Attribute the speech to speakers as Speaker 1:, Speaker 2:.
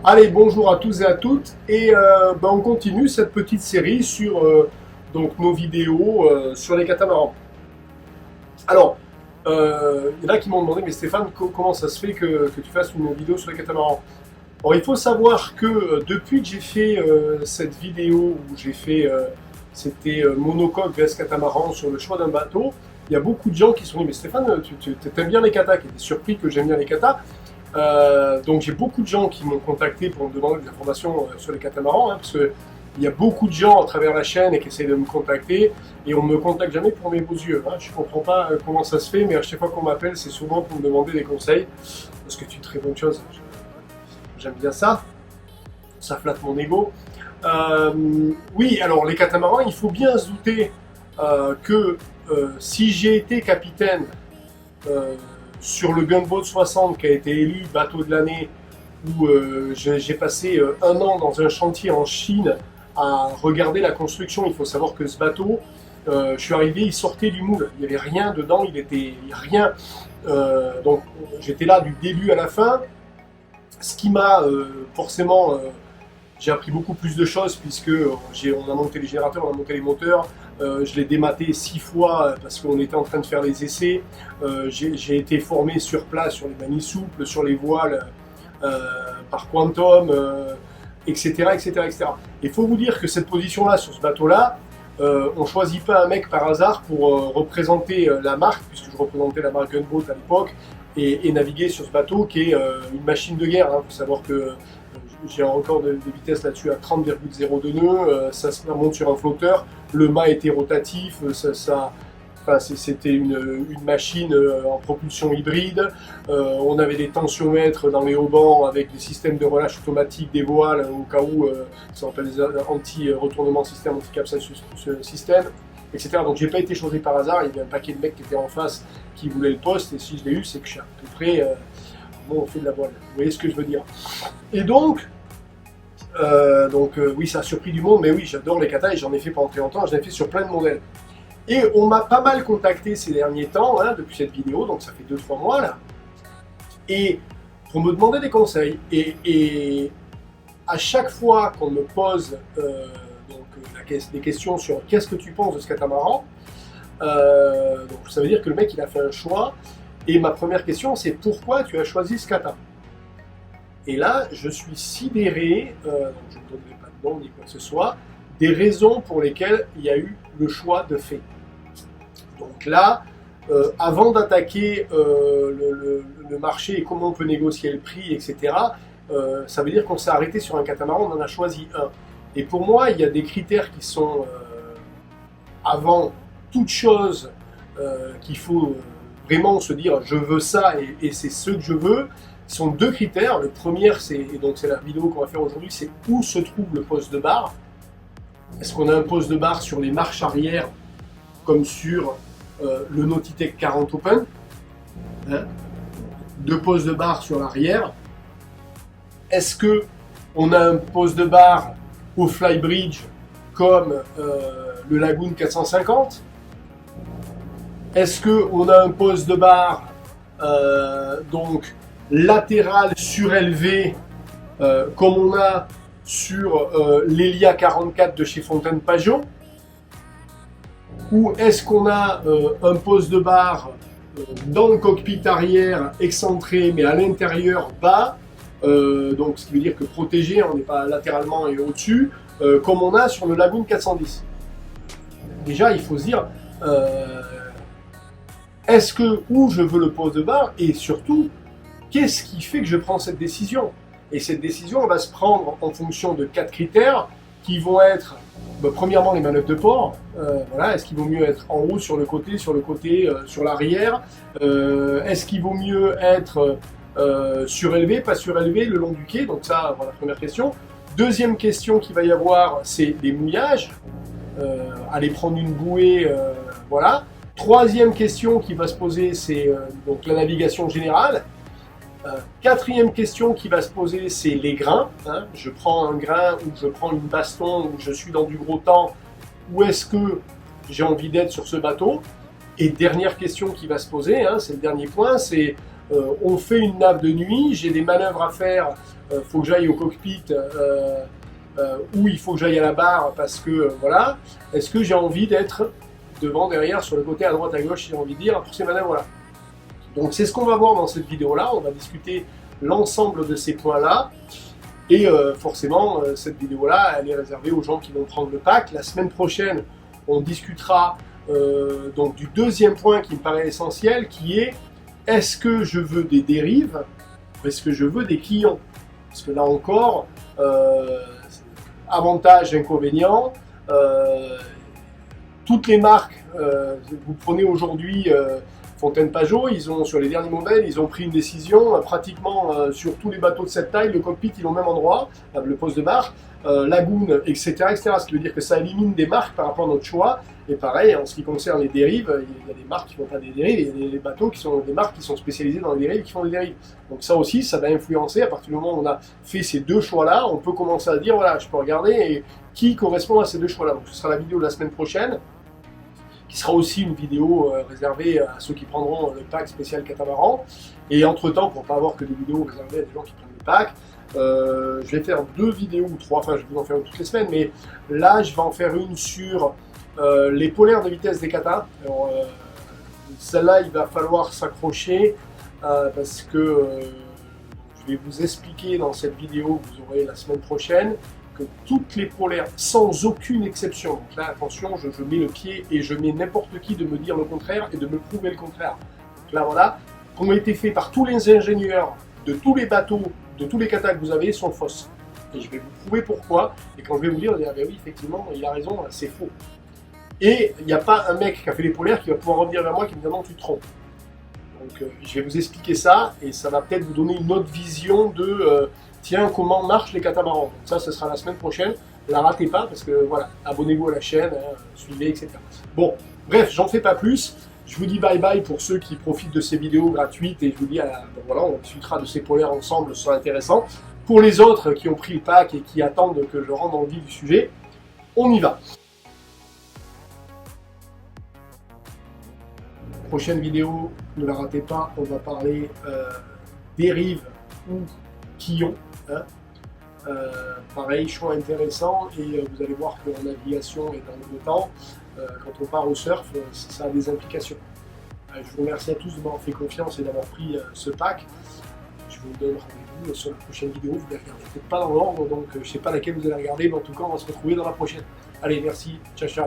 Speaker 1: Allez, bonjour à tous et à toutes, et on continue cette petite série sur donc nos vidéos sur les catamarans. Alors, il y en a qui m'ont demandé, mais Stéphane, comment ça se fait que tu fasses une vidéo sur les catamarans? Alors, il faut savoir que depuis que j'ai fait cette vidéo où j'ai fait, c'était monocoque vs catamaran sur le choix d'un bateau, il y a beaucoup de gens qui se sont dit, mais Stéphane, tu aimes bien les katas, qui étaient surpris que j'aime bien les katas. Donc j'ai beaucoup de gens qui m'ont contacté pour me demander des informations sur les catamarans, parce qu'il y a beaucoup de gens à travers la chaîne et qui essaient de me contacter, et on ne me contacte jamais pour mes beaux yeux. Je ne comprends pas comment ça se fait, mais à chaque fois qu'on m'appelle, c'est souvent pour me demander des conseils, parce que c'est une très bonne chose. J'aime bien ça, ça flatte mon ego. Oui, alors les catamarans, il faut bien se douter que si j'ai été capitaine sur le Gunboat 60 qui a été élu bateau de l'année, où j'ai passé un an dans un chantier en Chine à regarder la construction. Il faut savoir que ce bateau, je suis arrivé, il sortait du moule, il n'y avait rien dedans, il était rien. Donc j'étais là du début à la fin, ce qui m'a forcément... j'ai appris beaucoup plus de choses puisque on a monté les générateurs, on a monté les moteurs, je l'ai dématé 6 fois parce qu'on était en train de faire les essais. J'ai été formé sur place sur les manilles souples, sur les voiles par Quantum, etc., etc., etc. Il faut vous dire que cette position-là, sur ce bateau-là, on ne choisit pas un mec par hasard pour représenter la marque, puisque je représentais la marque Gunboat à l'époque, et naviguer sur ce bateau qui est une machine de guerre. Il faut savoir que j'ai un record de vitesse là-dessus à 30,02 nœuds, ça se remonte sur un flotteur, le mât était rotatif, c'était une machine en propulsion hybride, on avait des tensiomètres dans les haubans avec des systèmes de relâche automatique des voiles au cas où, ça s'appelle des anti-retournement système, anti-capsule système, etc. Donc j'ai pas été choisi par hasard, il y avait un paquet de mecs qui étaient en face qui voulaient le poste, et si je l'ai eu, c'est que je suis à peu près... bon, on fait de la voile, vous voyez ce que je veux dire. Et donc, oui, ça a surpris du monde, mais oui, j'adore les katas et j'en ai fait pendant très longtemps, j'en ai fait sur plein de modèles. Et on m'a pas mal contacté ces derniers temps, depuis cette vidéo, donc ça fait 2-3 mois là, et pour me demander des conseils. Et à chaque fois qu'on me pose des questions sur qu'est-ce que tu penses de ce catamaran, donc ça veut dire que le mec il a fait un choix, et ma première question c'est pourquoi tu as choisi ce kata? Et là, je suis sidéré, donc je ne donnerai pas de nom ni quoi que ce soit, des raisons pour lesquelles il y a eu le choix de fait. Donc là, avant d'attaquer le marché et comment on peut négocier le prix, etc., ça veut dire qu'on s'est arrêté sur un catamaran, on en a choisi un. Et pour moi, il y a des critères qui sont, avant toute chose, qu'il faut vraiment se dire je veux ça et c'est ce que je veux. Ce sont 2 critères. Le premier, et donc c'est la vidéo qu'on va faire aujourd'hui, c'est où se trouve le poste de barre. Est-ce qu'on a un poste de barre sur les marches arrière, comme sur le Nautitech 40 Open, 2 postes de barre sur l'arrière. Est-ce qu'on a un poste de barre au flybridge, comme le Lagoon 450? Est-ce qu'on a un poste de barre donc latéral surélevé, comme on a sur l'Elia 44 de chez Fontaine Pajot? Ou est-ce qu'on a un poste de barre dans le cockpit arrière excentré mais à l'intérieur bas, donc ce qui veut dire que protégé, on n'est pas latéralement et au-dessus, comme on a sur le Lagoon 410? Déjà il faut se dire où je veux le poste de barre, et surtout qu'est-ce qui fait que je prends cette décision? Et cette décision, elle va se prendre en fonction de 4 critères qui vont être, premièrement, les manœuvres de port. Est-ce qu'il vaut mieux être en haut, sur le côté, sur l'arrière? Est-ce qu'il vaut mieux être surélevé, pas surélevé, le long du quai? Donc ça, voilà, première question. Deuxième question qu'il va y avoir, c'est les mouillages. Aller prendre une bouée, voilà. Troisième question qui va se poser, c'est donc la navigation générale. Quatrième question qui va se poser, c'est les grains. Je prends un grain ou je prends une baston ou je suis dans du gros temps. Où est-ce que j'ai envie d'être sur ce bateau? Et dernière question qui va se poser, c'est le dernier point, c'est on fait une nave de nuit, j'ai des manœuvres à faire faut que j'aille au cockpit, ou il faut que j'aille à la barre parce que voilà. Est-ce que j'ai envie d'être devant, derrière, sur le côté, à droite, à gauche, si j'ai envie de dire, pour ces manœuvres-là. Donc c'est ce qu'on va voir dans cette vidéo-là. On va discuter l'ensemble de ces points-là. Et forcément, cette vidéo-là, elle est réservée aux gens qui vont prendre le pack. La semaine prochaine, on discutera donc du deuxième point qui me paraît essentiel, qui est-ce que je veux des dérives ou est-ce que je veux des clients? Parce que là encore, avantages, inconvénients, toutes les marques, vous prenez aujourd'hui Fontaine-Pajot, ils ont, sur les derniers modèles, ils ont pris une décision, pratiquement sur tous les bateaux de cette taille, le cockpit il est au même endroit, le poste de barre, Lagoon, etc., etc. Ce qui veut dire que ça élimine des marques par rapport à notre choix. Et pareil, en ce qui concerne les dérives, il y a des marques qui font pas des dérives, et il y a des bateaux qui sont des marques qui sont spécialisées dans les dérives, qui font des dérives. Donc ça aussi, ça va influencer, à partir du moment où on a fait ces deux choix-là, on peut commencer à dire, voilà, je peux regarder et qui correspond à ces deux choix-là. Donc ce sera la vidéo de la semaine prochaine, qui sera aussi une vidéo réservée à ceux qui prendront le pack spécial catamaran. Et entre-temps, pour ne pas avoir que des vidéos réservées à des gens qui prennent le pack, je vais faire 2 vidéos ou 3, enfin je vais vous en faire une toutes les semaines, mais là je vais en faire une sur les polaires de vitesse des katas. Alors celle-là il va falloir s'accrocher parce que je vais vous expliquer dans cette vidéo que vous aurez la semaine prochaine que toutes les polaires, sans aucune exception, donc là attention, je mets le pied et je mets n'importe qui de me dire le contraire et de me prouver le contraire. Donc là voilà, qui ont été faits par tous les ingénieurs de tous les bateaux, de tous les katas que vous avez, sont fausses. Et je vais vous prouver pourquoi, et quand je vais vous dire, ah ben oui, effectivement, il a raison, c'est faux. Et il n'y a pas un mec qui a fait les polaires qui va pouvoir revenir vers moi qui me dit non, tu te trompes. Donc je vais vous expliquer ça, et ça va peut-être vous donner une autre vision de tiens, comment marchent les catamarans. Donc ça, ce sera la semaine prochaine. La ratez pas, parce que voilà, abonnez-vous à la chaîne, suivez, etc. Bon, bref, j'en fais pas plus. Je vous dis bye bye pour ceux qui profitent de ces vidéos gratuites, et je vous dis, bon, voilà, on discutera de ces polaires ensemble, ce sera intéressant. Pour les autres qui ont pris le pack et qui attendent que je rentre dans le vif du sujet, on y va. Prochaine vidéo, ne la ratez pas, on va parler dérive ou quillon. Hein. Pareil, choix intéressant, et vous allez voir que la navigation et dans le temps, quand on part au surf, ça a des implications. Je vous remercie à tous de m'avoir fait confiance et d'avoir pris ce pack. Je vous donne rendez-vous sur la prochaine vidéo. Vous ne la regardez peut-être pas dans l'ordre, donc je ne sais pas laquelle vous allez regarder, mais en tout cas on va se retrouver dans la prochaine. Allez, merci, ciao ciao.